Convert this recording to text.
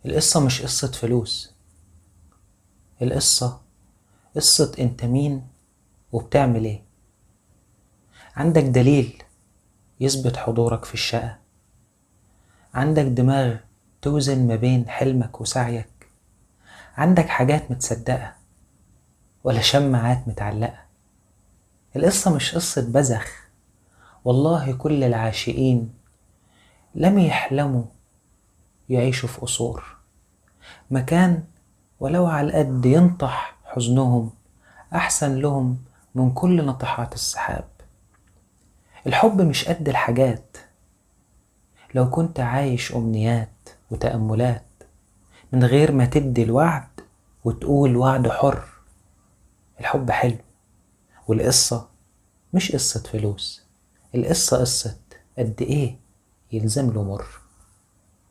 القصة مش قصة فلوس. القصة قصة انت مين وبتعمل ايه. عندك دليل يثبت حضورك في الشقة؟ عندك دماغ توزن ما بين حلمك وسعيك؟ عندك حاجات متصدقة ولا شماعات متعلقة؟ القصة مش قصة بذخ. والله كل العاشقين لم يحلموا يعيشوا في قصور. مكان ولو على القد ينطح حزنهم أحسن لهم من كل نطحات السحاب. الحب مش قد الحاجات. لو كنت عايش أمنيات وتأملات من غير ما تدي الوعد وتقول وعد حر. الحب حلو، والقصة مش قصة فلوس. القصة قصة قد إيه يلزم له مر.